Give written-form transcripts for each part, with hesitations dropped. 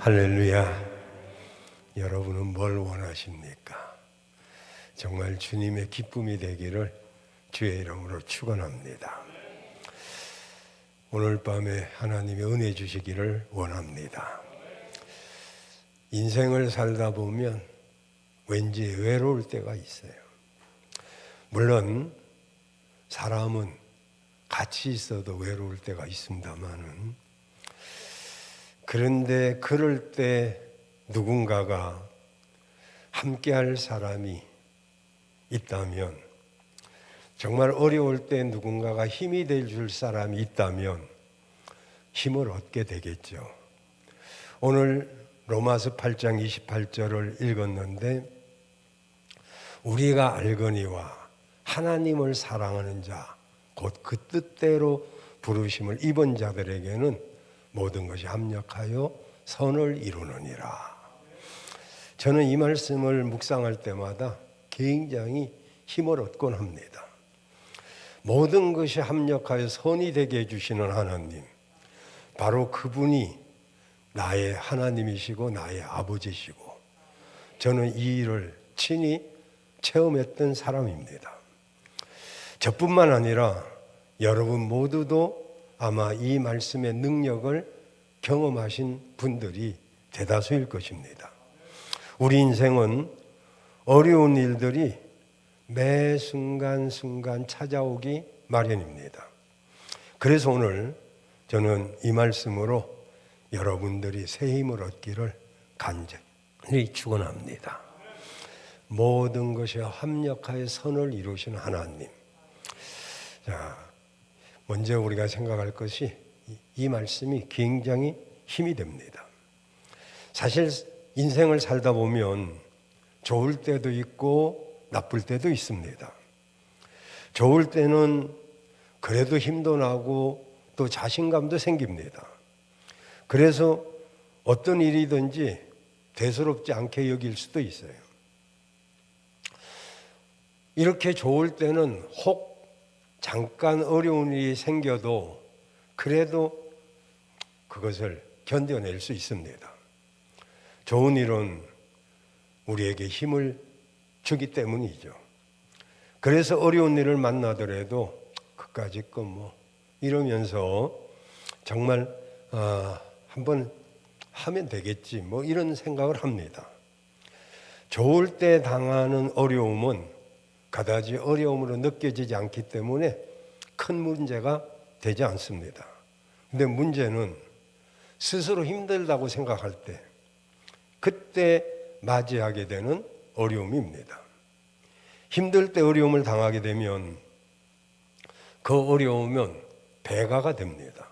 할렐루야. 여러분은 뭘 원하십니까? 정말 주님의 기쁨이 되기를 주의 이름으로 축원합니다. 오늘 밤에 하나님의 은혜 주시기를 원합니다. 인생을 살다 보면 왠지 외로울 때가 있어요. 물론 사람은 같이 있어도 외로울 때가 있습니다만은, 그런데 그럴 때 누군가가 함께할 사람이 있다면, 정말 어려울 때 누군가가 힘이 될 사람이 있다면 힘을 얻게 되겠죠. 오늘 로마서 8장 28절을 읽었는데, 우리가 알거니와 하나님을 사랑하는 자 곧 그 뜻대로 부르심을 입은 자들에게는 모든 것이 합력하여 선을 이루느니라. 저는 이 말씀을 묵상할 때마다 굉장히 힘을 얻곤 합니다. 모든 것이 합력하여 선이 되게 해주시는 하나님, 바로 그분이 나의 하나님이시고 나의 아버지시고, 저는 이 일을 친히 체험했던 사람입니다. 저뿐만 아니라 여러분 모두도 아마 이 말씀의 능력을 경험하신 분들이 대다수일 것입니다. 우리 인생은 어려운 일들이 매 순간순간 찾아오기 마련입니다. 그래서 오늘 저는 이 말씀으로 여러분들이 새 힘을 얻기를 간절히 축원합니다. 모든 것이 합력하여 선을 이루시는 하나님. 자, 먼저 우리가 생각할 것이 이 말씀이 굉장히 힘이 됩니다. 사실 인생을 살다 보면 좋을 때도 있고 나쁠 때도 있습니다. 좋을 때는 그래도 힘도 나고 또 자신감도 생깁니다. 그래서 어떤 일이든지 대수롭지 않게 여길 수도 있어요. 이렇게 좋을 때는 혹 잠깐 어려운 일이 생겨도 그래도 그것을 견뎌낼 수 있습니다. 좋은 일은 우리에게 힘을 주기 때문이죠. 그래서 어려운 일을 만나더라도 그까짓 거 뭐 이러면서 정말 한번 하면 되겠지 뭐 이런 생각을 합니다. 좋을 때 당하는 어려움은 그다지 어려움으로 느껴지지 않기 때문에 큰 문제가 되지 않습니다. 근데 문제는 스스로 힘들다고 생각할 때, 그때 맞이하게 되는 어려움입니다. 힘들 때 어려움을 당하게 되면 그 어려움은 배가가 됩니다.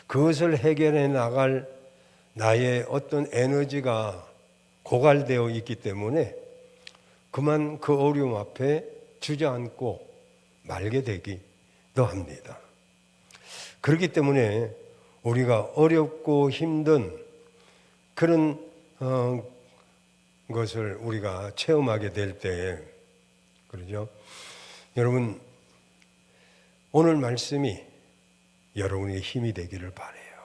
그것을 해결해 나갈 나의 어떤 에너지가 고갈되어 있기 때문에 그만 그 어려움 앞에 주저앉고 말게 되기도 합니다. 그렇기 때문에 우리가 어렵고 힘든 그런 것을 우리가 체험하게 될 때, 그러죠? 여러분, 오늘 말씀이 여러분의 힘이 되기를 바라요.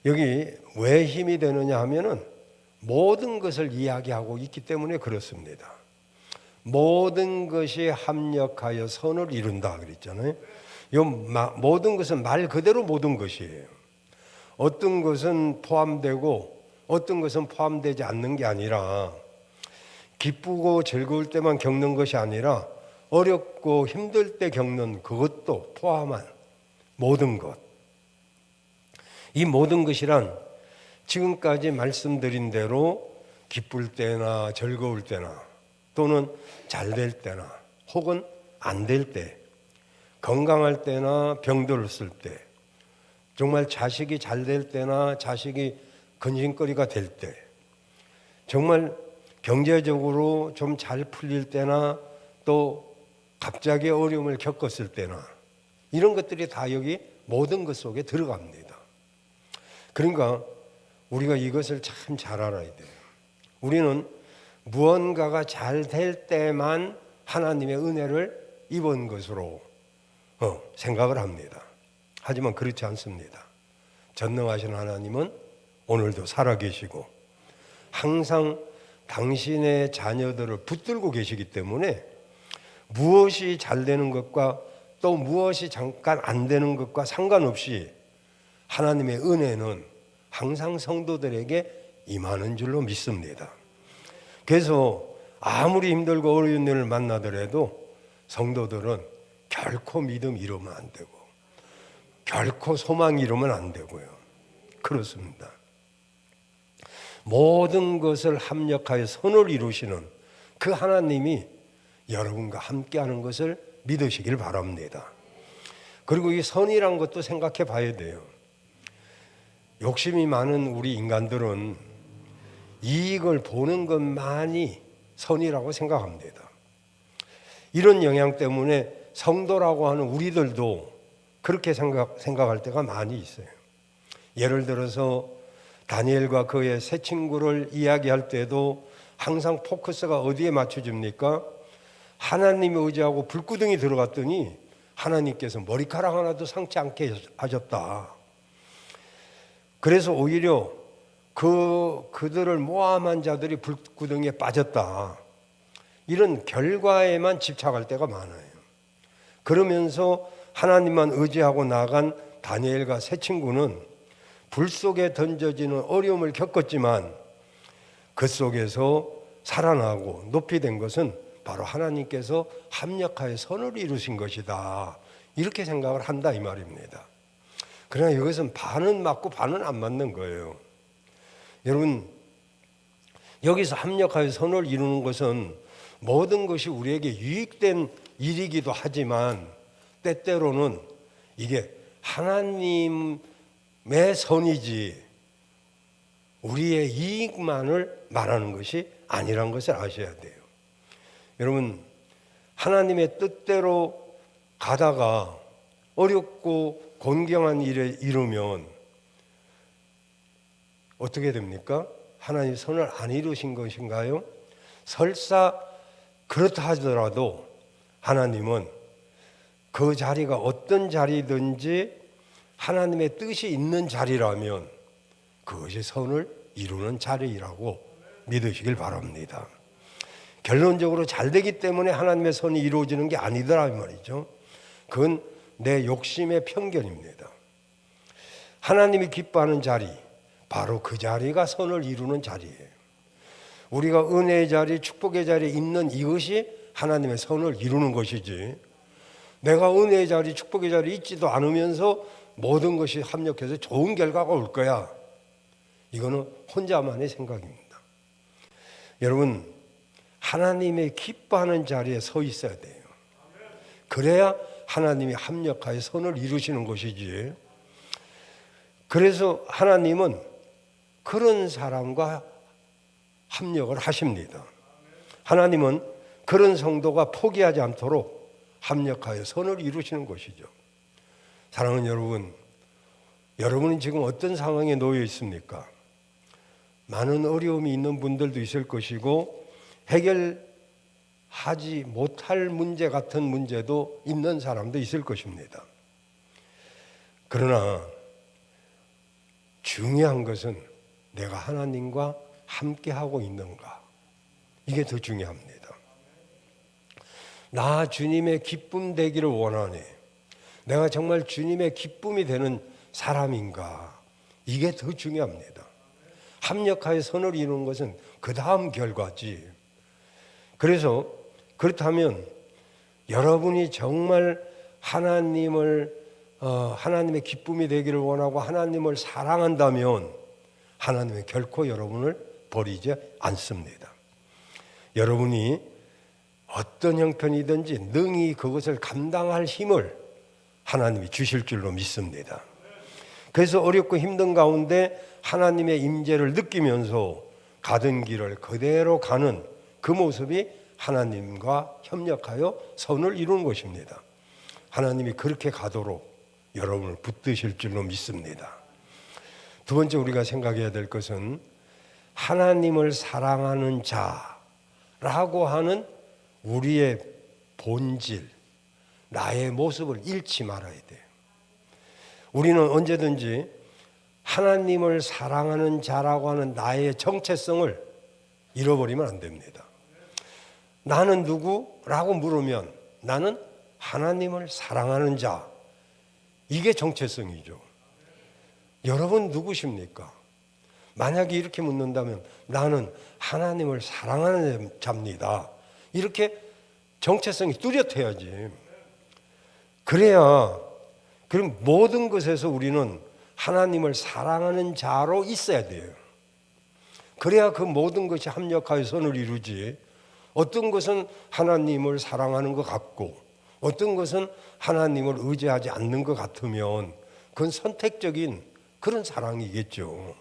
여기 왜 힘이 되느냐 하면은 모든 것을 이야기하고 있기 때문에 그렇습니다. 모든 것이 합력하여 선을 이룬다 그랬잖아요. 이 모든 것은 말 그대로 모든 것이에요. 어떤 것은 포함되고 어떤 것은 포함되지 않는 게 아니라, 기쁘고 즐거울 때만 겪는 것이 아니라 어렵고 힘들 때 겪는 그것도 포함한 모든 것. 이 모든 것이란 지금까지 말씀드린 대로 기쁠 때나 즐거울 때나 또는 잘 될 때나 혹은 안 될 때, 건강할 때나 병들었을 때, 정말 자식이 잘 될 때나 자식이 근심거리가 될 때, 정말 경제적으로 좀 잘 풀릴 때나 또 갑자기 어려움을 겪었을 때나, 이런 것들이 다 여기 모든 것 속에 들어갑니다. 그러니까 우리가 이것을 참 잘 알아야 돼요. 우리는 무언가가 잘 될 때만 하나님의 은혜를 입은 것으로 생각을 합니다. 하지만 그렇지 않습니다. 전능하신 하나님은 오늘도 살아계시고 항상 당신의 자녀들을 붙들고 계시기 때문에 무엇이 잘 되는 것과 또 무엇이 잠깐 안 되는 것과 상관없이 하나님의 은혜는 항상 성도들에게 임하는 줄로 믿습니다. 그래서 아무리 힘들고 어려운 일을 만나더라도 성도들은 결코 믿음 잃으면 안 되고 결코 소망 잃으면 안 되고요. 그렇습니다. 모든 것을 합력하여 선을 이루시는 그 하나님이 여러분과 함께하는 것을 믿으시길 바랍니다. 그리고 이 선이란 것도 생각해 봐야 돼요. 욕심이 많은 우리 인간들은 이익을 보는 것만이 선이라고 생각합니다. 이런 영향 때문에 성도라고 하는 우리들도 그렇게 생각할 때가 많이 있어요. 예를 들어서 다니엘과 그의 세 친구를 이야기할 때도 항상 포커스가 어디에 맞춰집니까? 하나님을 의지하고 불구덩이 들어갔더니 하나님께서 머리카락 하나도 상치 않게 하셨다. 그래서 오히려 그들을 모함한 자들이 불구덩이에 빠졌다. 이런 결과에만 집착할 때가 많아요. 그러면서 하나님만 의지하고 나간 다니엘과 세 친구는 불 속에 던져지는 어려움을 겪었지만 그 속에서 살아나고 높이 된 것은 바로 하나님께서 합력하여 선을 이루신 것이다. 이렇게 생각을 한다 이 말입니다. 그러나 이것은 반은 맞고 반은 안 맞는 거예요. 여러분, 여기서 합력하여 선을 이루는 것은 모든 것이 우리에게 유익된 일이기도 하지만 때때로는 이게 하나님의 선이지 우리의 이익만을 말하는 것이 아니란 것을 아셔야 돼요. 여러분, 하나님의 뜻대로 가다가 어렵고 곤경한 일에 이르면 어떻게 됩니까? 하나님 선을 안 이루신 것인가요? 설사 그렇다 하더라도 하나님은 그 자리가 어떤 자리든지 하나님의 뜻이 있는 자리라면 그것이 선을 이루는 자리라고 믿으시길 바랍니다. 결론적으로 잘 되기 때문에 하나님의 선이 이루어지는 게 아니더라 이 말이죠. 그건 내 욕심의 편견입니다. 하나님이 기뻐하는 자리, 바로 그 자리가 선을 이루는 자리예요. 우리가 은혜의 자리, 축복의 자리에 있는 이것이 하나님의 선을 이루는 것이지, 내가 은혜의 자리, 축복의 자리에 있지도 않으면서 모든 것이 합력해서 좋은 결과가 올 거야, 이거는 혼자만의 생각입니다. 여러분, 하나님의 기뻐하는 자리에 서 있어야 돼요. 그래야 하나님이 합력하여 선을 이루시는 것이지. 그래서 하나님은 그런 사람과 합력을 하십니다. 하나님은 그런 성도가 포기하지 않도록 합력하여 선을 이루시는 것이죠. 사랑하는 여러분, 여러분은 지금 어떤 상황에 놓여 있습니까? 많은 어려움이 있는 분들도 있을 것이고 해결하지 못할 문제 같은 문제도 있는 사람도 있을 것입니다. 그러나 중요한 것은 내가 하나님과 함께하고 있는가, 이게 더 중요합니다. 나 주님의 기쁨 되기를 원하네, 내가 정말 주님의 기쁨이 되는 사람인가, 이게 더 중요합니다. 합력하여 선을 이루는 것은 그 다음 결과지. 그래서 그렇다면 여러분이 정말 하나님의 기쁨이 되기를 원하고 하나님을 사랑한다면 하나님은 결코 여러분을 버리지 않습니다. 여러분이 어떤 형편이든지 능히 그것을 감당할 힘을 하나님이 주실 줄로 믿습니다. 그래서 어렵고 힘든 가운데 하나님의 임재를 느끼면서 가던 길을 그대로 가는 그 모습이 하나님과 협력하여 선을 이루는 것입니다. 하나님이 그렇게 가도록 여러분을 붙드실 줄로 믿습니다. 두 번째 우리가 생각해야 될 것은 하나님을 사랑하는 자라고 하는 우리의 본질, 나의 모습을 잃지 말아야 돼요. 우리는 언제든지 하나님을 사랑하는 자라고 하는 나의 정체성을 잃어버리면 안 됩니다. 나는 누구라고 물으면 나는 하나님을 사랑하는 자. 이게 정체성이죠. 여러분 누구십니까? 만약에 이렇게 묻는다면 나는 하나님을 사랑하는 자입니다. 이렇게 정체성이 뚜렷해야지. 그래야 그럼 모든 것에서 우리는 하나님을 사랑하는 자로 있어야 돼요. 그래야 그 모든 것이 합력하여 선을 이루지. 어떤 것은 하나님을 사랑하는 것 같고 어떤 것은 하나님을 의지하지 않는 것 같으면 그건 선택적인 그런 사랑이겠죠.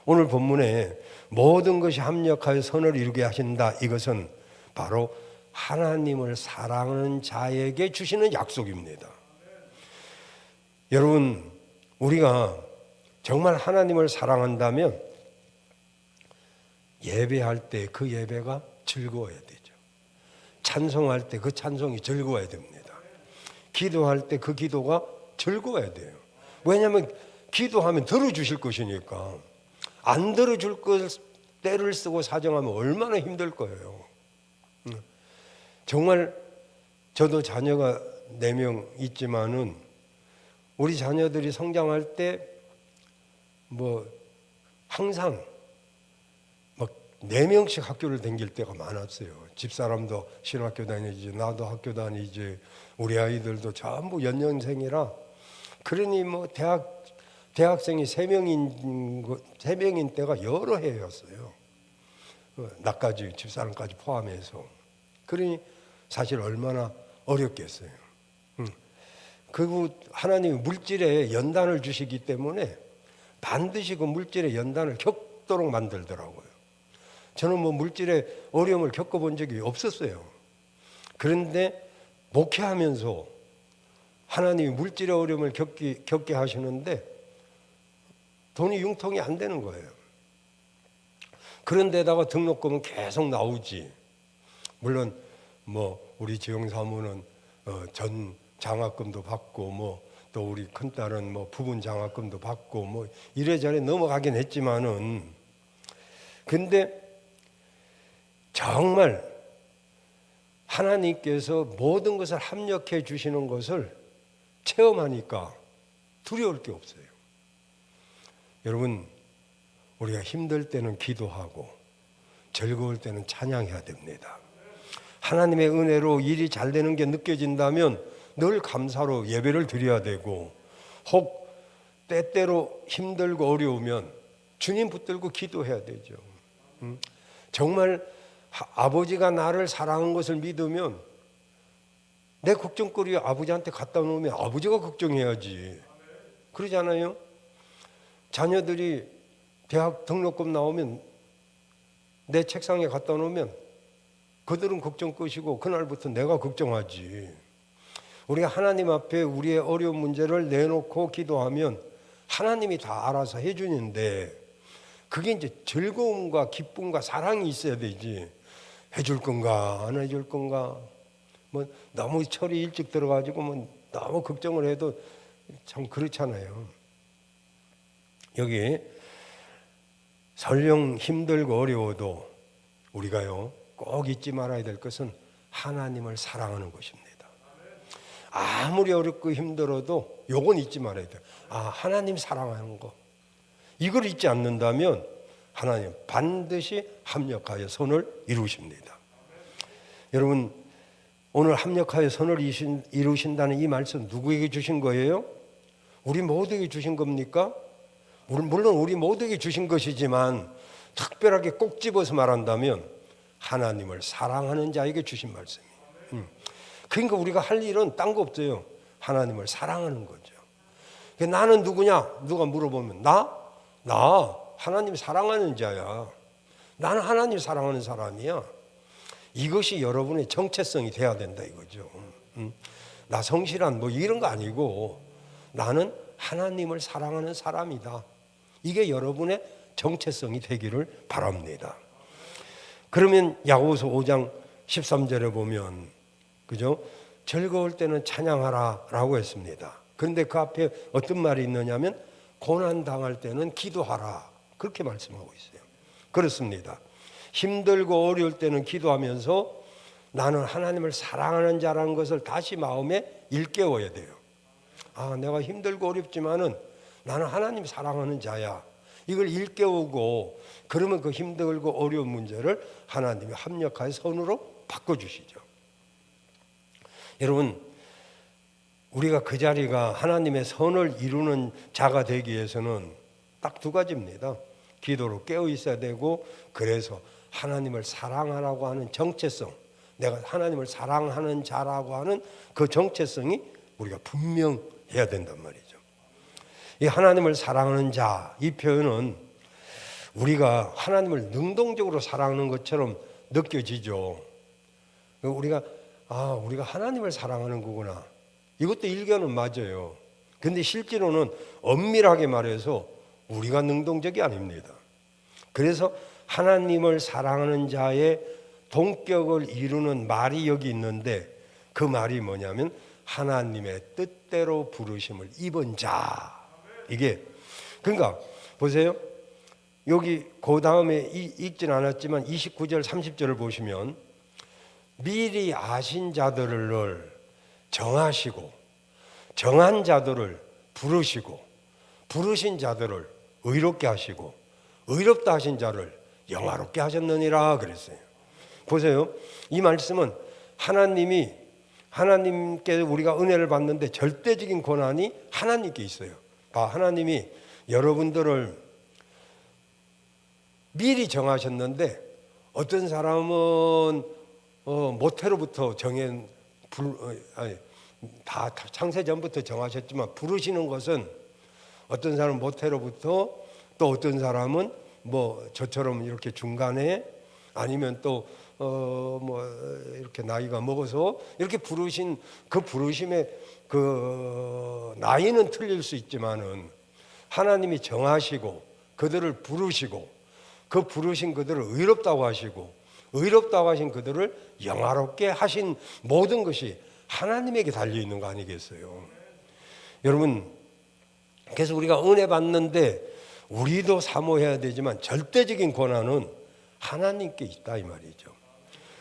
오늘 본문에 모든 것이 합력하여 선을 이루게 하신다. 이것은 바로 하나님을 사랑하는 자에게 주시는 약속입니다. 여러분, 우리가 정말 하나님을 사랑한다면 예배할 때 그 예배가 즐거워야 되죠. 찬송할 때 그 찬송이 즐거워야 됩니다. 기도할 때 그 기도가 즐거워야 돼요. 왜냐하면 기도하면 들어주실 것이니까. 안 들어줄 걸 때를 쓰고 사정하면 얼마나 힘들 거예요. 정말 저도 자녀가 4명 있지만은 우리 자녀들이 성장할 때 뭐 항상 막 4명씩 학교를 다닐 때가 많았어요. 집사람도 신학교 다니지, 나도 학교 다니지, 우리 아이들도 전부 연년생이라 그러니 뭐 대학생이 3명인 때가 여러 해였어요. 나까지 집사람까지 포함해서. 그러니 사실 얼마나 어렵겠어요. 그리고 하나님이 물질에 연단을 주시기 때문에 반드시 그 물질의 연단을 겪도록 만들더라고요. 저는 뭐 물질의 어려움을 겪어본 적이 없었어요. 그런데 목회하면서 하나님이 물질의 어려움을 겪게 하시는데 돈이 융통이 안 되는 거예요. 그런데다가 등록금은 계속 나오지. 물론 뭐 우리 지영 사모는 전 장학금도 받고 뭐 또 우리 큰딸은 뭐 부분 장학금도 받고 뭐 이래저래 넘어가긴 했지만은 근데 정말 하나님께서 모든 것을 합력해 주시는 것을 체험하니까 두려울 게 없어요. 여러분, 우리가 힘들 때는 기도하고 즐거울 때는 찬양해야 됩니다. 하나님의 은혜로 일이 잘 되는 게 느껴진다면 늘 감사로 예배를 드려야 되고 혹 때때로 힘들고 어려우면 주님 붙들고 기도해야 되죠. 정말 아버지가 나를 사랑한 것을 믿으면 내 걱정거리 아버지한테 갖다 놓으면 아버지가 걱정해야지. 그러잖아요. 자녀들이 대학 등록금 나오면 내 책상에 갖다 놓으면 그들은 걱정 끝이고 그날부터 내가 걱정하지. 우리가 하나님 앞에 우리의 어려운 문제를 내놓고 기도하면 하나님이 다 알아서 해주는데 그게 이제 즐거움과 기쁨과 사랑이 있어야 되지. 해줄 건가 안 해줄 건가 뭐 너무 철이 일찍 들어가지고 뭐 너무 걱정을 해도 참 그렇잖아요. 여기 설령 힘들고 어려워도 우리가요 꼭 잊지 말아야 될 것은 하나님을 사랑하는 것입니다. 아무리 어렵고 힘들어도 요건 잊지 말아야 돼요. 하나님 사랑하는 거. 이걸 잊지 않는다면 하나님 반드시 합력하여 선을 이루십니다. 여러분, 오늘 합력하여 선을 이루신다는 이 말씀 누구에게 주신 거예요? 우리 모두에게 주신 겁니까? 물론 우리 모두에게 주신 것이지만 특별하게 꼭 집어서 말한다면 하나님을 사랑하는 자에게 주신 말씀이에요. 그러니까 우리가 할 일은 딴 거 없어요. 하나님을 사랑하는 거죠. 나는 누구냐? 누가 물어보면 나 하나님 사랑하는 자야. 나는 하나님 사랑하는 사람이야. 이것이 여러분의 정체성이 돼야 된다 이거죠. 나 성실한 뭐 이런 거 아니고 나는 하나님을 사랑하는 사람이다. 이게 여러분의 정체성이 되기를 바랍니다. 그러면 야고보서 5장 13절에 보면 그죠? 즐거울 때는 찬양하라 라고 했습니다. 그런데 그 앞에 어떤 말이 있느냐면 고난 당할 때는 기도하라. 그렇게 말씀하고 있어요. 그렇습니다. 힘들고 어려울 때는 기도하면서 나는 하나님을 사랑하는 자라는 것을 다시 마음에 일깨워야 돼요. 아, 내가 힘들고 어렵지만은 나는 하나님 사랑하는 자야. 이걸 일깨우고 그러면 그 힘들고 어려운 문제를 하나님이 합력하여 선으로 바꿔주시죠. 여러분, 우리가 그 자리가 하나님의 선을 이루는 자가 되기 위해서는 딱 두 가지입니다. 기도로 깨어 있어야 되고, 그래서 하나님을 사랑하라고 하는 정체성, 내가 하나님을 사랑하는 자라고 하는 그 정체성이 우리가 분명해야 된단 말이죠. 이 하나님을 사랑하는 자, 이 표현은 우리가 하나님을 능동적으로 사랑하는 것처럼 느껴지죠. 우리가 하나님을 사랑하는 거구나. 이것도 일견은 맞아요. 근데 실제로는 엄밀하게 말해서 우리가 능동적이 아닙니다. 그래서 하나님을 사랑하는 자의 동격을 이루는 말이 여기 있는데, 그 말이 뭐냐면 하나님의 뜻대로 부르심을 입은 자. 이게 그러니까 보세요. 여기 그 다음에 읽진 않았지만 29절 30절을 보시면 미리 아신 자들을 정하시고 정한 자들을 부르시고 부르신 자들을 의롭게 하시고 의롭다 하신 자를 영화롭게 하셨느니라 그랬어요. 보세요. 이 말씀은 하나님께 우리가 은혜를 받는데 절대적인 권한이 하나님께 있어요. 하나님이 여러분들을 미리 정하셨는데, 어떤 사람은 모태로부터 다 창세전부터 정하셨지만 부르시는 것은 어떤 사람은 모태로부터, 또 어떤 사람은 뭐 저처럼 이렇게 중간에, 아니면 또 이렇게 나이가 먹어서 이렇게 부르신 그 부르심의 그 나이는 틀릴 수 있지만은 하나님이 정하시고 그들을 부르시고 그 부르신 그들을 의롭다고 하시고 의롭다고 하신 그들을 영화롭게 하신 모든 것이 하나님에게 달려 있는 거 아니겠어요? 여러분, 그래서 우리가 은혜 받는데 우리도 사모해야 되지만 절대적인 권한은 하나님께 있다 이 말이죠.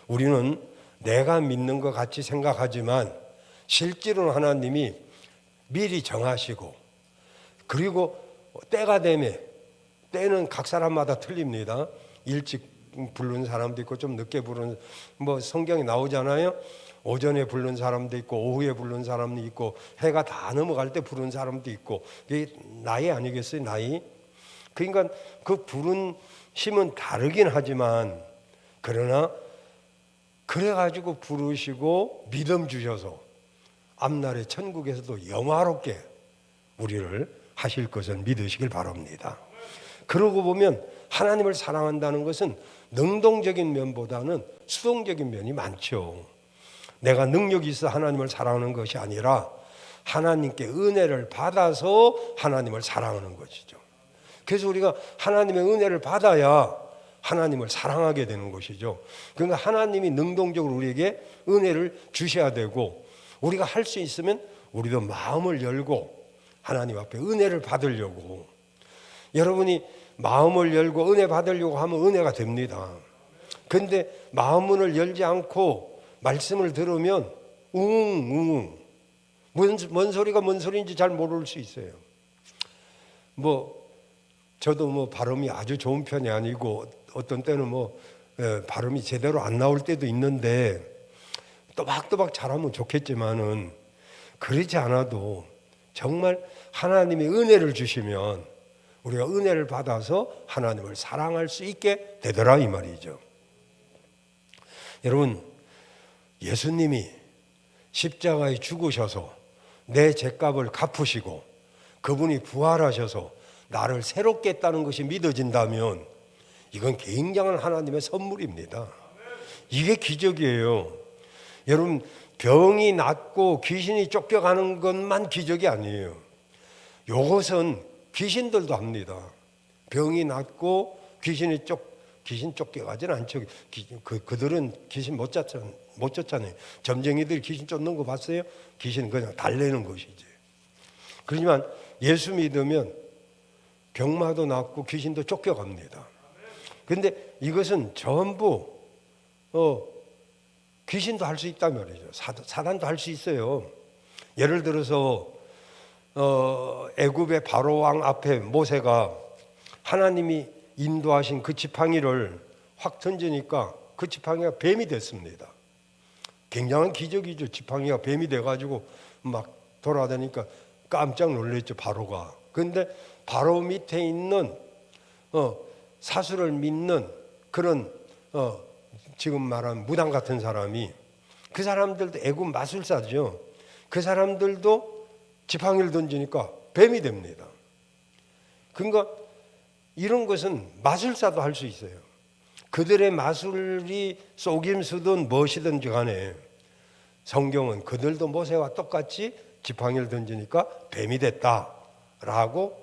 우리는 내가 믿는 것 같이 생각하지만 실제로는 하나님이 미리 정하시고, 그리고 때가 되면, 때는 각 사람마다 틀립니다. 일찍 부르는 사람도 있고 좀 늦게 부르는, 성경에 나오잖아요. 오전에 부르는 사람도 있고 오후에 부르는 사람도 있고 해가 다 넘어갈 때 부르는 사람도 있고, 이게 나이 아니겠어요? 나이. 그러니까 그 부른 심은 다르긴 하지만, 그러나 그래가지고 부르시고 믿음 주셔서 앞날에 천국에서도 영화롭게 우리를 하실 것을 믿으시길 바랍니다. 그러고 보면 하나님을 사랑한다는 것은 능동적인 면보다는 수동적인 면이 많죠. 내가 능력이 있어 하나님을 사랑하는 것이 아니라 하나님께 은혜를 받아서 하나님을 사랑하는 것이죠. 그래서 우리가 하나님의 은혜를 받아야 하나님을 사랑하게 되는 것이죠. 그러니까 하나님이 능동적으로 우리에게 은혜를 주셔야 되고, 우리가 할 수 있으면 우리도 마음을 열고 하나님 앞에 은혜를 받으려고, 여러분이 마음을 열고 은혜 받으려고 하면 은혜가 됩니다. 그런데 마음문을 열지 않고 말씀을 들으면 웅웅 뭔 소리가 뭔 소리인지 잘 모를 수 있어요. 저도 발음이 아주 좋은 편이 아니고 어떤 때는 발음이 제대로 안 나올 때도 있는데, 또박또박 잘하면 좋겠지만은 그렇지 않아도 정말 하나님이 은혜를 주시면 우리가 은혜를 받아서 하나님을 사랑할 수 있게 되더라 이 말이죠. 여러분, 예수님이 십자가에 죽으셔서 내 죄값을 갚으시고 그분이 부활하셔서 나를 새롭게 했다는 것이 믿어진다면 이건 굉장한 하나님의 선물입니다. 이게 기적이에요. 여러분, 병이 낫고 귀신이 쫓겨가는 것만 기적이 아니에요. 이것은 귀신들도 합니다. 병이 낫고 귀신 쫓겨가지는 않죠. 그들은 귀신 못 쫓잖아요. 점쟁이들이 귀신 쫓는 거 봤어요? 귀신은 그냥 달래는 것이지. 그렇지만 예수 믿으면 병마도 낫고 귀신도 쫓겨갑니다. 그런데 이것은 전부 귀신도 할 수 있단 말이죠. 사단도 할 수 있어요. 예를 들어서 애굽의 바로 왕 앞에 모세가 하나님이 인도하신 그 지팡이를 확 던지니까 그 지팡이가 뱀이 됐습니다. 굉장한 기적이죠. 지팡이가 뱀이 돼가지고 막 돌아다니니까 깜짝 놀랐죠, 바로가. 그런데 바로 밑에 있는 사수를 믿는 그런 지금 말한 무당 같은 사람이, 그 사람들도 애굽 마술사죠. 그 사람들도 지팡이를 던지니까 뱀이 됩니다. 그러니까 이런 것은 마술사도 할 수 있어요. 그들의 마술이 속임수든 무엇이든지 간에 성경은 그들도 모세와 똑같이 지팡이를 던지니까 뱀이 됐다라고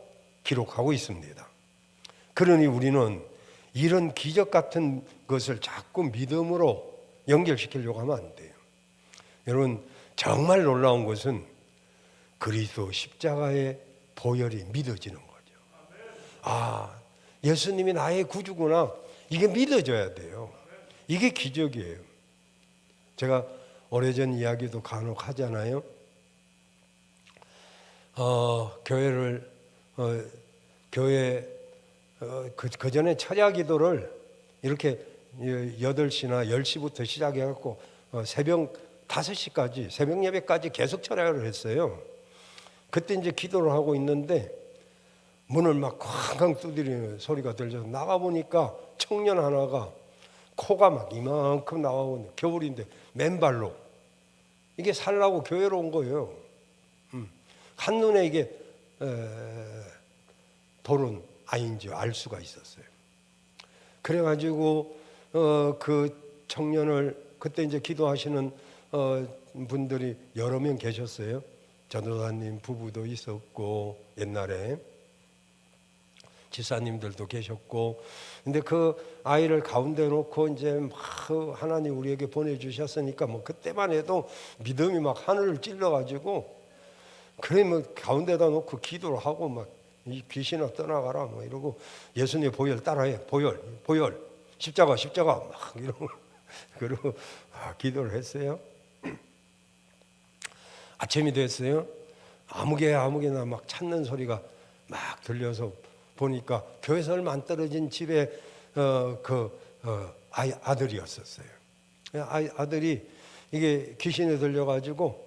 기록하고 있습니다. 그러니 우리는 이런 기적 같은 것을 자꾸 믿음으로 연결시키려고 하면 안 돼요. 여러분, 정말 놀라운 것은 그리스도 십자가의 보혈이 믿어지는 거죠. 아, 예수님이 나의 구주구나. 이게 믿어져야 돼요. 이게 기적이에요. 제가 오래전 이야기도 간혹 하잖아요. 그 전에 철야 기도를 이렇게 8시나 10시부터 시작해갖고 새벽 5시까지, 새벽 예배까지 계속 철야를 했어요. 그때 이제 기도를 하고 있는데 문을 막 쾅쾅 두드리는 소리가 들려서 나가보니까 청년 하나가 코가 막 이만큼 나오고, 겨울인데 맨발로 이게 살라고 교회로 온 거예요. 한눈에 이게 돌은 아닌지 알 수가 있었어요. 그래가지고 그 청년을, 그때 이제 기도하시는 분들이 여러 명 계셨어요. 전도사님 부부도 있었고, 옛날에 지사님들도 계셨고. 근데 그 아이를 가운데 놓고 이제 막 하나님 우리에게 보내주셨으니까 뭐 그때만 해도 믿음이 막 하늘을 찔러가지고, 그래 뭐 가운데다 놓고 기도를 하고 막 이 귀신아 떠나가라 뭐 이러고, 예수님의 보혈 따라해, 보혈 십자가 막 이러고 그러고 기도를 했어요. 아침이 됐어요. 아무개나 막 찾는 소리가 막 들려서 보니까 교회에서 얼마 안 떨어진 집에 아들이었었어요. 아들이 이게 귀신에 들려가지고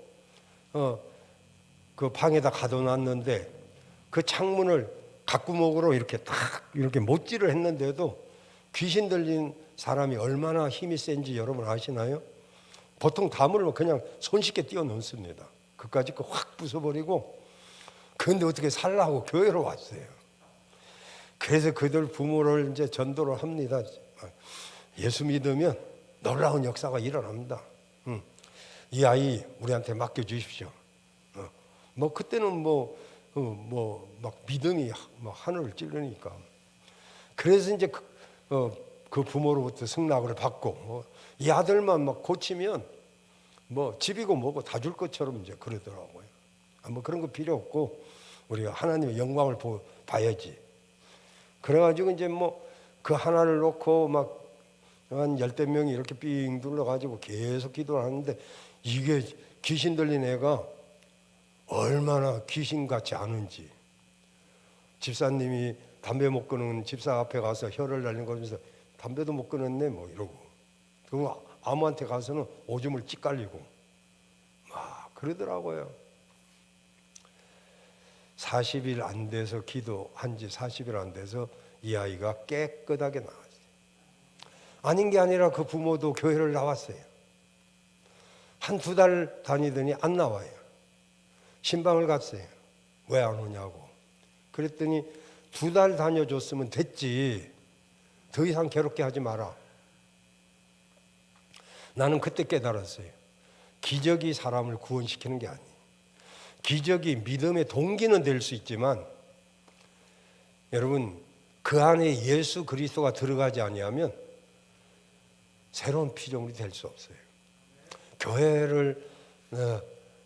그 방에다 가둬놨는데, 그 창문을 각구목으로 이렇게 딱 이렇게 못질을 했는데도 귀신 들린 사람이 얼마나 힘이 센지 여러분 아시나요? 보통 담을 그냥 손쉽게 뛰어넘습니다. 그까짓 거 확 부숴버리고. 그런데 어떻게 살라고 교회로 왔어요. 그래서 그들 부모를 이제 전도를 합니다. 예수 믿으면 놀라운 역사가 일어납니다. 이 아이 우리한테 맡겨주십시오. 뭐 그때는 막 믿음이 막 하늘을 찌르니까. 그래서 이제 그 부모로부터 승낙을 받고, 이 아들만 막 고치면 뭐 집이고 뭐고 다 줄 것처럼 이제 그러더라고요. 뭐 그런 거 필요 없고 우리가 하나님의 영광을 봐야지. 그래가지고 이제 뭐 그 하나를 놓고 막 한 10대 명이 이렇게 삥 둘러가지고 계속 기도를 하는데, 이게 귀신 들린 애가 얼마나 귀신같이 아는지. 집사님이 담배 못 끊는 집사 앞에 가서 혀를 날린 거면서 담배도 못 끊었네 뭐 이러고, 그리고 아무한테 가서는 오줌을 찌깔리고 막 그러더라고요. 40일 안 돼서, 기도한 지 40일 안 돼서 이 아이가 깨끗하게 나왔어요. 아닌 게 아니라 그 부모도 교회를 나왔어요. 한 2달 다니더니 안 나와요. 신방을 갔어요. 왜 안 오냐고. 그랬더니 2달 다녀줬으면 됐지, 더 이상 괴롭게 하지 마라. 나는 그때 깨달았어요. 기적이 사람을 구원시키는 게 아니에요. 기적이 믿음의 동기는 될 수 있지만, 여러분, 그 안에 예수 그리스도가 들어가지 아니하면 새로운 피조물이 될 수 없어요. 교회를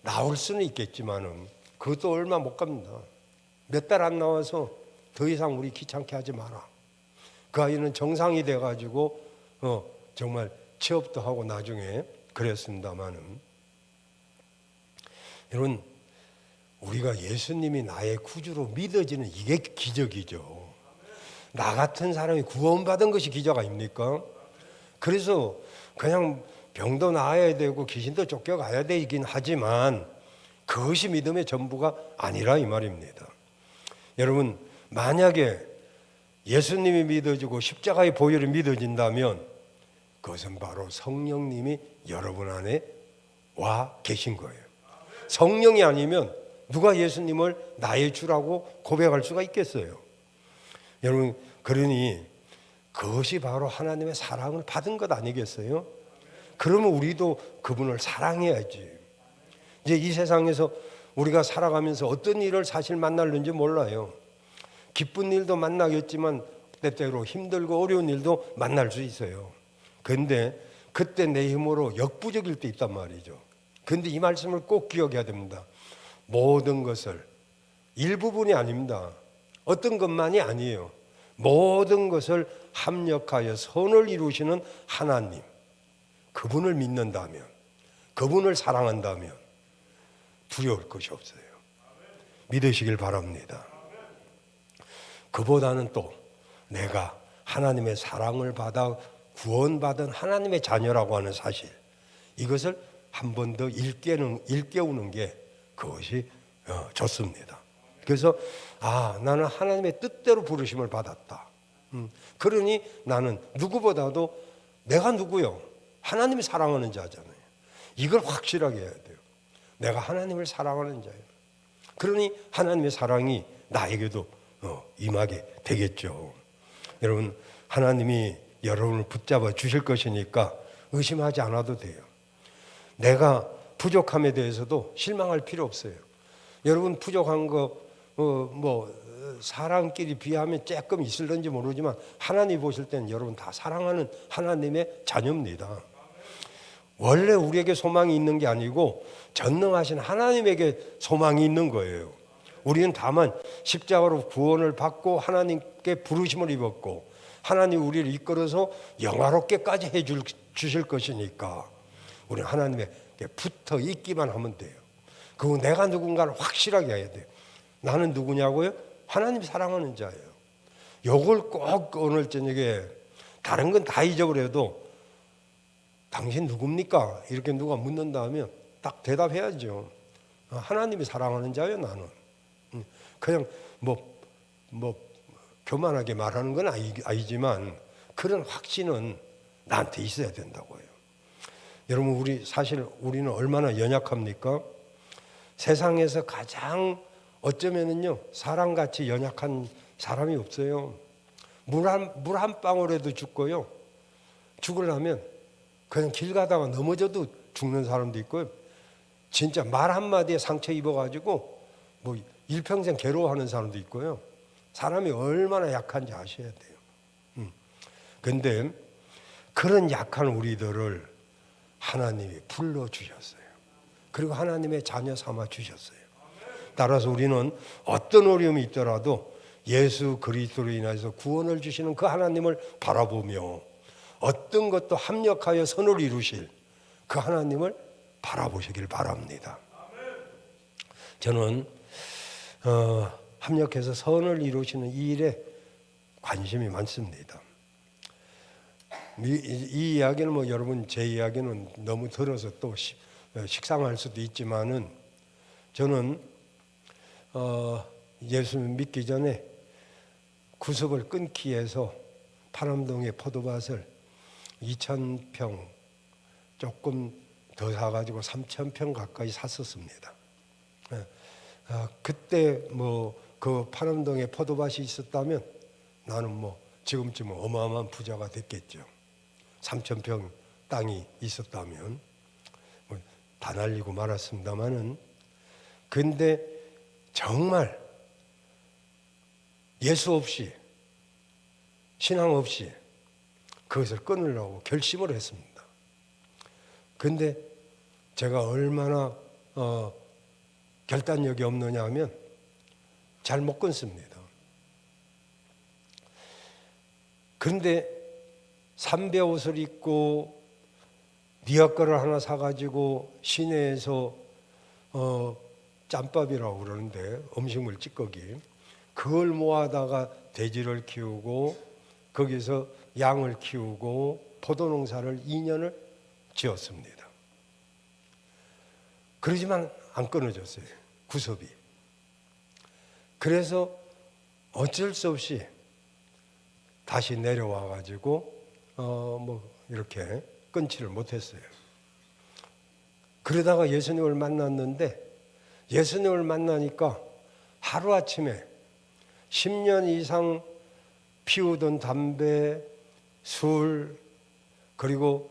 나올 수는 있겠지만은 그것도 얼마 못 갑니다. 몇 달 안 나와서 더 이상 우리 귀찮게 하지 마라. 그 아이는 정상이 돼가지고 정말 취업도 하고 나중에 그랬습니다마는, 여러분, 우리가 예수님이 나의 구주로 믿어지는 이게 기적이죠. 나 같은 사람이 구원받은 것이 기적 아닙니까? 그래서 그냥 병도 나아야 되고 귀신도 쫓겨가야 되긴 하지만 그것이 믿음의 전부가 아니라 이 말입니다. 여러분, 만약에 예수님이 믿어지고 십자가의 보혈이 믿어진다면 그것은 바로 성령님이 여러분 안에 와 계신 거예요. 성령이 아니면 누가 예수님을 나의 주라고 고백할 수가 있겠어요? 여러분, 그러니 그것이 바로 하나님의 사랑을 받은 것 아니겠어요? 그러면 우리도 그분을 사랑해야지. 이제 이 세상에서 우리가 살아가면서 어떤 일을 사실 만날는지 몰라요. 기쁜 일도 만나겠지만 때때로 힘들고 어려운 일도 만날 수 있어요. 그런데 그때 내 힘으로 역부족일 때 있단 말이죠. 그런데 이 말씀을 꼭 기억해야 됩니다. 모든 것을, 일부분이 아닙니다. 어떤 것만이 아니에요. 모든 것을 합력하여 선을 이루시는 하나님, 그분을 믿는다면, 그분을 사랑한다면 두려울 것이 없어요. 믿으시길 바랍니다. 그보다는 또 내가 하나님의 사랑을 받아 구원받은 하나님의 자녀라고 하는 사실, 이것을 한 번 더 일깨우는 게 그것이 좋습니다. 그래서 나는 하나님의 뜻대로 부르심을 받았다. 그러니 나는 누구보다도 내가 누구요? 하나님이 사랑하는 자잖아요. 이걸 확실하게 해야 돼요. 내가 하나님을 사랑하는 자예요. 그러니 하나님의 사랑이 나에게도 임하게 되겠죠. 여러분, 하나님이 여러분을 붙잡아 주실 것이니까 의심하지 않아도 돼요. 내가 부족함에 대해서도 실망할 필요 없어요. 여러분, 부족한 거 사람끼리 비하면 조금 있을런지 모르지만 하나님 보실 때는 여러분 다 사랑하는 하나님의 자녀입니다. 원래 우리에게 소망이 있는 게 아니고 전능하신 하나님에게 소망이 있는 거예요. 우리는 다만 십자가로 구원을 받고 하나님께 부르심을 입었고 하나님 우리를 이끌어서 영화롭게까지 주실 것이니까 우리는 하나님에게 붙어 있기만 하면 돼요. 그리고 내가 누군가를 확실하게 해야 돼요. 나는 누구냐고요? 하나님 사랑하는 자예요. 요걸 꼭 오늘 저녁에, 다른 건 다 잊어버려도 당신 누굽니까? 이렇게 누가 묻는다 하면 딱 대답해야죠. 하나님이 사랑하는 자예요, 나는. 그냥 교만하게 말하는 건 아니지만 그런 확신은 나한테 있어야 된다고요. 여러분, 우리는 얼마나 연약합니까? 세상에서 가장 어쩌면은요, 사람같이 연약한 사람이 없어요. 물 한 방울에도 죽고요. 죽으려면 그냥 길 가다가 넘어져도 죽는 사람도 있고요. 진짜 말 한마디에 상처 입어가지고 일평생 괴로워하는 사람도 있고요. 사람이 얼마나 약한지 아셔야 돼요. 그런데 그런 약한 우리들을 하나님이 불러주셨어요. 그리고 하나님의 자녀 삼아 주셨어요. 따라서 우리는 어떤 어려움이 있더라도 예수 그리스도로 인해서 구원을 주시는 그 하나님을 바라보며 어떤 것도 합력하여 선을 이루실 그 하나님을 바라보시길 바랍니다. 저는 합력해서 선을 이루시는 이 일에 관심이 많습니다. 이 이야기는 여러분 제 이야기는 너무 들어서 또 식상할 수도 있지만은 저는 예수님 믿기 전에 구습을 끊기 위해서 파남동의 포도밭을 2,000평 조금 더 사가지고 3,000평 가까이 샀었습니다. 그때 그 파남동에 포도밭이 있었다면 나는 지금쯤 어마어마한 부자가 됐겠죠. 3,000평 땅이 있었다면 다 날리고 말았습니다만은, 근데 정말 예수 없이 신앙 없이 그것을 끊으려고 결심을 했습니다. 근데 제가 얼마나 결단력이 없느냐 하면 잘 못 끊습니다. 그런데 삼배 옷을 입고 니아거를 하나 사가지고 시내에서 짬밥이라고 그러는데 음식물 찌꺼기, 그걸 모아다가 돼지를 키우고 거기서 양을 키우고 포도농사를 2년을 지었습니다. 그러지만 안 끊어졌어요, 구섭이. 그래서 어쩔 수 없이 다시 내려와 가지고 이렇게 끊지를 못했어요. 그러다가 예수님을 만났는데, 예수님을 만나니까 하루아침에 10년 이상 피우던 담배, 술, 그리고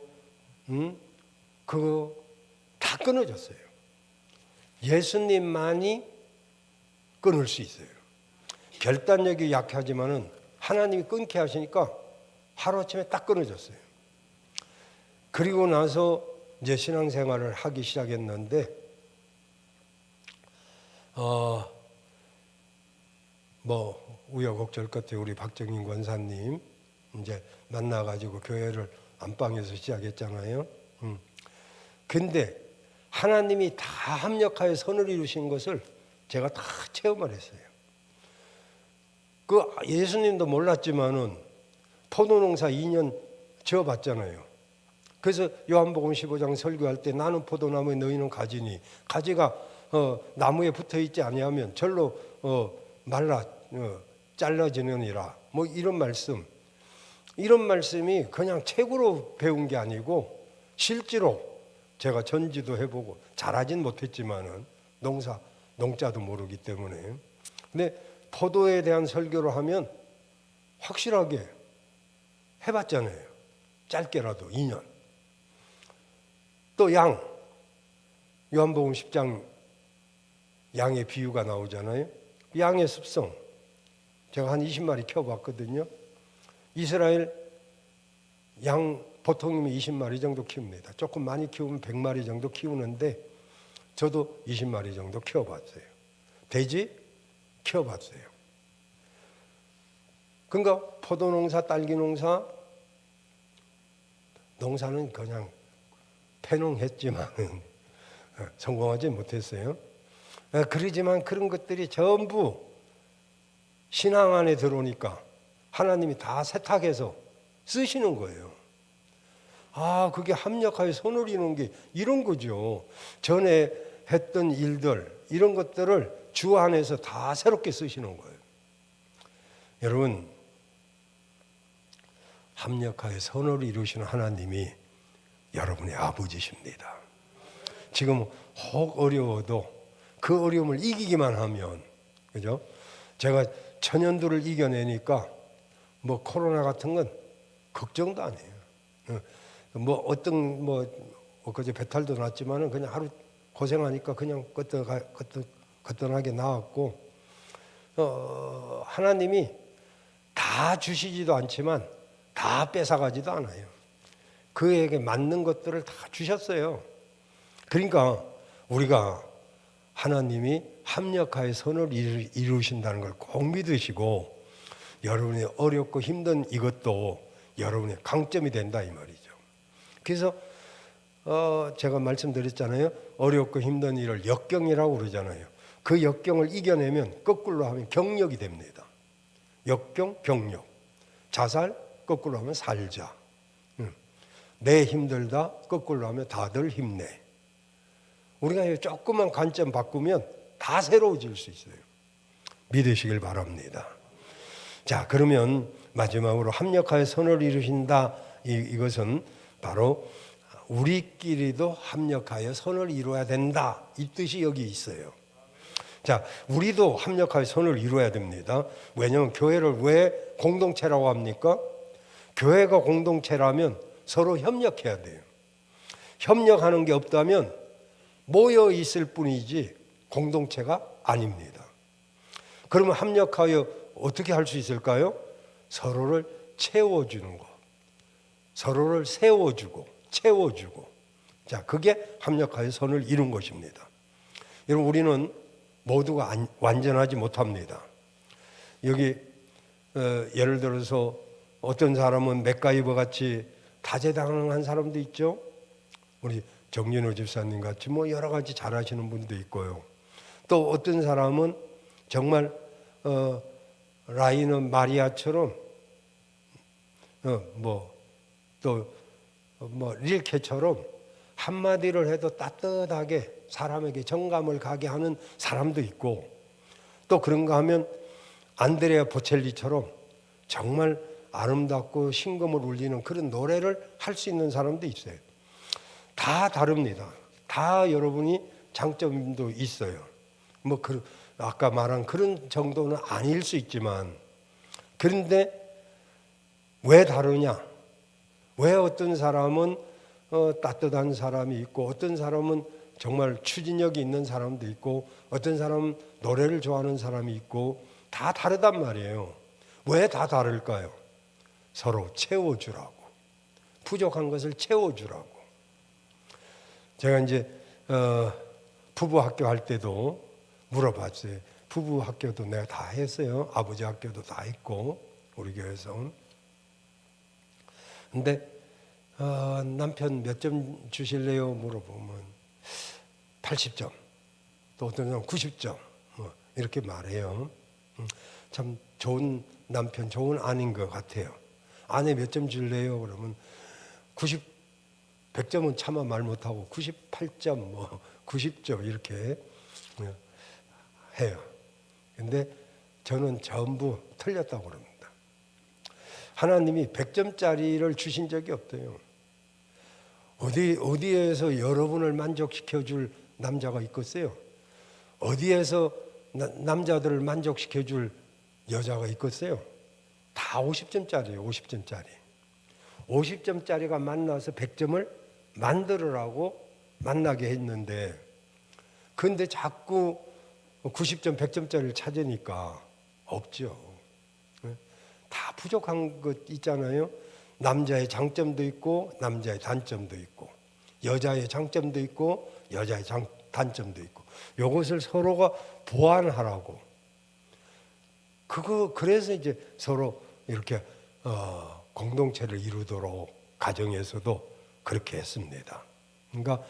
그거 다 끊어졌어요. 예수님만이 끊을 수 있어요. 결단력이 약하지만은 하나님이 끊게 하시니까 하루아침에 딱 끊어졌어요. 그리고 나서 이제 신앙생활을 하기 시작했는데, 우여곡절 끝에 우리 박정인 권사님 이제 만나가지고 교회를 안방에서 시작했잖아요. 근데 하나님이 다 합력하여 선을 이루신 것을 제가 다 체험을 했어요. 그 예수님도 몰랐지만은 포도농사 2년 지어봤잖아요. 그래서 요한복음 15장 설교할 때 나는 포도나무에 너희는 가지니 가지가 나무에 붙어 있지 아니하면 절로 말라 잘라지느니라, 이런 말씀이 그냥 책으로 배운 게 아니고 실제로 제가 전지도 해보고 잘하진 못했지만은 농자도 모르기 때문에, 근데 포도에 대한 설교를 하면 확실하게 해봤잖아요. 짧게라도 2년. 또 요한복음 10장 양의 비유가 나오잖아요. 양의 습성 제가 한 20마리 키워봤거든요. 이스라엘 양 보통이면 20마리 정도 키웁니다. 조금 많이 키우면 100마리 정도 키우는데 저도 20마리 정도 키워봤어요. 돼지 키워봤어요. 그러니까 포도농사, 딸기농사, 농사는 그냥 패농했지만은 성공하지 못했어요. 그러지만 그런 것들이 전부 신앙 안에 들어오니까 하나님이 다 세탁해서 쓰시는 거예요. 그게 합력하여 손을 이루는 게 이런 거죠. 전에 했던 일들, 이런 것들을 주 안에서 다 새롭게 쓰시는 거예요. 여러분, 합력하여 선을 이루시는 하나님이 여러분의 아버지십니다. 지금 혹 어려워도 그 어려움을 이기기만 하면, 그죠? 제가 천연두를 이겨내니까 코로나 같은 건 걱정도 안 해요. 그제 배탈도 났지만은 그냥 하루 고생하니까 그냥 거뜬하게 나왔고, 하나님이 다 주시지도 않지만 다 뺏어가지도 않아요. 그에게 맞는 것들을 다 주셨어요. 그러니까 우리가 하나님이 합력하여 선을 이루신다는 걸 꼭 믿으시고, 여러분의 어렵고 힘든 이것도 여러분의 강점이 된다 이 말이죠. 그래서 제가 말씀드렸잖아요. 어렵고 힘든 일을 역경이라고 그러잖아요. 그 역경을 이겨내면 거꾸로 하면 경력이 됩니다. 역경, 경력. 자살, 거꾸로 하면 살자. 내 힘들다, 거꾸로 하면 다들 힘내. 우리가 조금만 관점 바꾸면 다 새로워질 수 있어요. 믿으시길 바랍니다. 자, 그러면 마지막으로 합력하여 선을 이루신다. 이것은 바로 우리끼리도 합력하여 선을 이루어야 된다. 이 뜻이 여기 있어요. 자, 우리도 합력하여 선을 이루어야 됩니다. 왜냐하면 교회를 왜 공동체라고 합니까? 교회가 공동체라면 서로 협력해야 돼요. 협력하는 게 없다면 모여 있을 뿐이지 공동체가 아닙니다. 그러면 합력하여 어떻게 할 수 있을까요? 서로를 채워주는 것, 서로를 세워주고 채워주고, 자, 그게 합력하여 선을 이룬 것입니다. 여러분, 우리는 모두가 완전하지 못합니다. 여기 예를 들어서 어떤 사람은 맥가이버 같이 다재다능한 사람도 있죠. 우리 정윤호 집사님 같이 뭐 여러 가지 잘하시는 분도 있고요. 또 어떤 사람은 정말 라이너 마리아처럼 릴케처럼 한마디를 해도 따뜻하게 사람에게 정감을 가게 하는 사람도 있고, 또 그런가 하면 안드레아 보첼리처럼 정말 아름답고 심금을 울리는 그런 노래를 할 수 있는 사람도 있어요. 다 다릅니다. 다 여러분이 장점도 있어요. 아까 말한 그런 정도는 아닐 수 있지만, 그런데 왜 다르냐? 왜 어떤 사람은 따뜻한 사람이 있고, 어떤 사람은 정말 추진력이 있는 사람도 있고, 어떤 사람은 노래를 좋아하는 사람이 있고, 다 다르단 말이에요. 왜 다 다를까요? 서로 채워주라고. 부족한 것을 채워주라고. 제가 이제 부부 학교 할 때도 물어봤어요. 부부 학교도 내가 다 했어요. 아버지 학교도 다 했고, 우리 교회에서. 근데 남편 몇 점 주실래요? 물어보면 80점, 또 어떤 사람은 90점 이렇게 말해요. 참 좋은 남편, 좋은 아내인 것 같아요. 아내 몇 점 줄래요? 그러면 100점은 차마 말 못하고 98점, 90점 이렇게 해요. 근데 저는 전부 틀렸다고 그럽니다. 하나님이 100점짜리를 주신 적이 없대요. 어디에서 여러분을 만족시켜 줄 남자가 있겠어요? 어디에서 남자들을 만족시켜 줄 여자가 있겠어요? 다 50점짜리예요. 50점짜리. 50점짜리가 만나서 100점을 만들으라고 만나게 했는데, 근데 자꾸 90점, 100점짜리를 찾으니까 없죠. 다 부족한 것 있잖아요. 남자의 장점도 있고 남자의 단점도 있고, 여자의 장점도 있고 여자의 단점도 있고, 이것을 서로가 보완하라고. 그래서 이제 서로 이렇게 공동체를 이루도록 가정에서도 그렇게 했습니다. 그러니까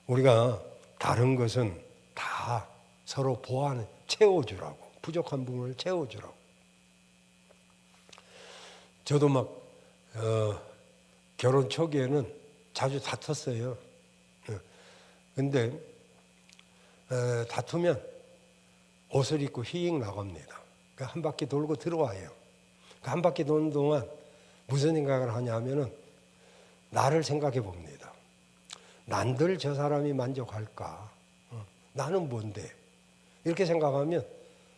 우리가 다른 것은 다 서로 보완, 채워주라고. 부족한 부분을 채워주라고. 저도 결혼 초기에는 자주 다퉜어요. 근데 다투면 옷을 입고 휘익 나갑니다. 한 바퀴 돌고 들어와요. 한 바퀴 도는 동안 무슨 생각을 하냐면은 나를 생각해 봅니다. 난들 저 사람이 만족할까? 나는 뭔데? 이렇게 생각하면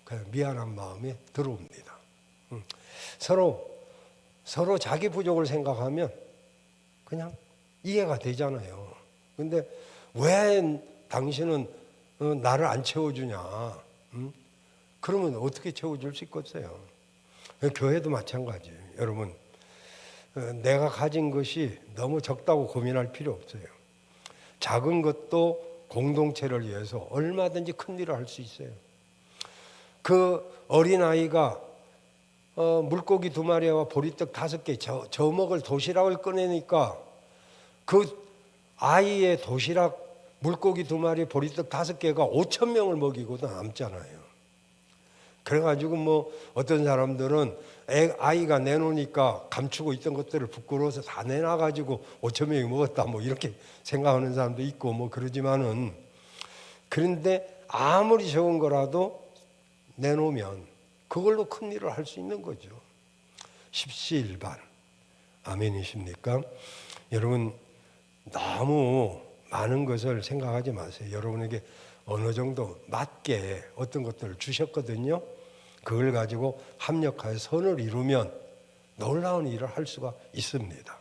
그냥 미안한 마음이 들어옵니다. 서로 자기 부족을 생각하면 그냥 이해가 되잖아요. 근데 왜 당신은 나를 안 채워주냐? 그러면 어떻게 채워줄 수 있겠어요? 교회도 마찬가지예요. 여러분, 내가 가진 것이 너무 적다고 고민할 필요 없어요. 작은 것도 공동체를 위해서 얼마든지 큰 일을 할 수 있어요. 그 어린아이가 물고기 2마리와 보리떡 5개 저 먹을 도시락을 꺼내니까 그 아이의 도시락 물고기 2마리 보리떡 5개가 5,000명을 먹이고도 남잖아요. 그래가지고 어떤 사람들은 아이가 내놓으니까 감추고 있던 것들을 부끄러워서 다 내놔가지고 5,000명이 먹었다 이렇게 생각하는 사람도 있고 그러지만은, 그런데 아무리 적은 거라도 내놓으면 그걸로 큰 일을 할 수 있는 거죠. 십시일반. 아멘이십니까? 여러분, 너무 많은 것을 생각하지 마세요. 여러분에게 어느 정도 맞게 어떤 것들을 주셨거든요. 그걸 가지고 합력하여 선을 이루면 놀라운 일을 할 수가 있습니다.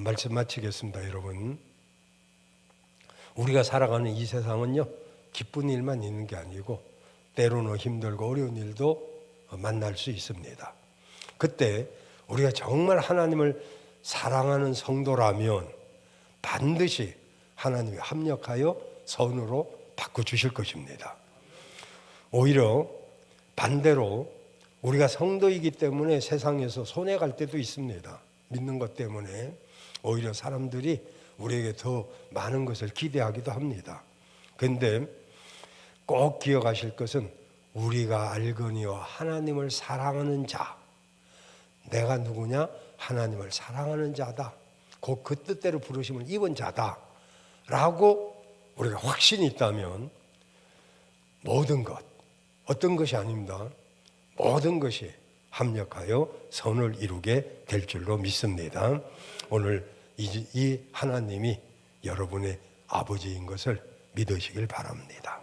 말씀 마치겠습니다. 여러분, 우리가 살아가는 이 세상은요, 기쁜 일만 있는 게 아니고 때로는 힘들고 어려운 일도 만날 수 있습니다. 그때 우리가 정말 하나님을 사랑하는 성도라면 반드시 하나님이 합력하여 선으로 바꿔주실 것입니다. 오히려 반대로 우리가 성도이기 때문에 세상에서 손해갈 때도 있습니다. 믿는 것 때문에 오히려 사람들이 우리에게 더 많은 것을 기대하기도 합니다. 그런데 꼭 기억하실 것은 우리가 알거니와 하나님을 사랑하는 자, 내가 누구냐? 하나님을 사랑하는 자다. 곧 그 뜻대로 부르심을 입은 자다 라고 우리가 확신이 있다면 모든 것, 어떤 것이 아닙니다. 모든 것이 합력하여 선을 이루게 될 줄로 믿습니다. 오늘 이 하나님이 여러분의 아버지인 것을 믿으시길 바랍니다.